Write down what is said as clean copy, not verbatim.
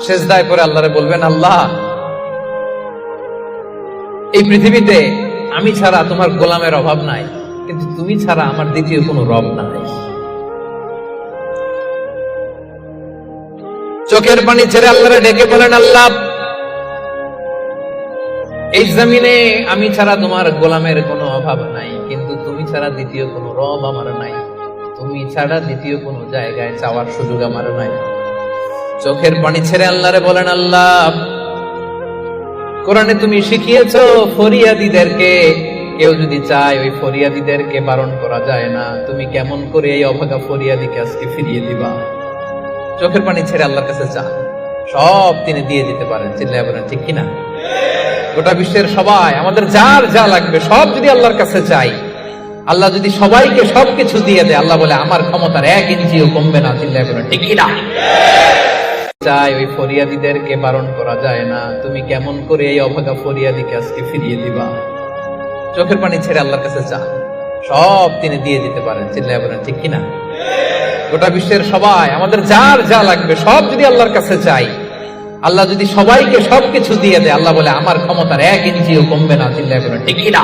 সেজদায় পড়ে আল্লাহরে বলবেন, আল্লাহ এই পৃথিবীতে আমি ছাড়া তোমার গোলামের অভাব নাই, কিন্তু তুমি ছাড়া আমার দ্বিতীয় কোনো রব নাই। চোখের পানি ছেড়ে আল্লাহরে ডেকে বলেন, আল্লাহ এই জমিনে আমি ছাড়া তোমার গোলামের কোনো অভাব নাই, কিন্তু তুমি ছাড়া দ্বিতীয় কোনো রব আমার নাই, তুমি ছাড়া দ্বিতীয় কোনো জায়গায় চাওয়ার সুযোগ আমার নাই। চোখের পানি ছেড়ে আল্লাহরে বলেন, আল্লাহ কোরআনে তুমি শিখিয়েছো ফরিয়াদীদেরকে কেউ যদি চায় ওই ফরিয়াদীদেরকে বারণ করা যায় না, তুমি কেমন করে এই অভাগা ফরিয়াদীকে আজকে ফিরিয়ে দিবা। চোখের পানি ছেড়ে আল্লাহর কাছে চান, সব তিনি দিয়ে দিতে পারেন। চিল্লায় বলেন ঠিক কিনা? গোটা বিশ্বের সবাই, আমাদের যার যা লাগবে সব যদি আল্লাহর কাছে চাই, আল্লাহ যদি সবাইকে সবকিছু দিয়ে দেয়, আল্লাহ বলে আমার ক্ষমতার 1 ইঞ্চিও কমবে না। চিল্লায় বলেন ঠিক কিনা? চাই ওই ফরিয়াদীদেরকে বারণ করা যায় না, তুমি কেমন করে এই অভাগা ফরিয়াদীকে আজকে ফিরিয়ে দিবা। চোখের পানি ছেড়ে আল্লাহর কাছে চান, সব তিনি দিয়ে দিতে পারেন। চিল্লায় বলেন ঠিক কিনা? গোটা বিশ্বের সবাই, আমাদের যার যা লাগবে সব যদি আল্লাহর কাছে চাই, আল্লাহ যদি সবাইকে সবকিছু দিয়ে দেয়, আল্লাহ বলে আমার ক্ষমতার 1 ইঞ্চিও কমবে না। চিল্লায় বলেন ঠিক কিনা?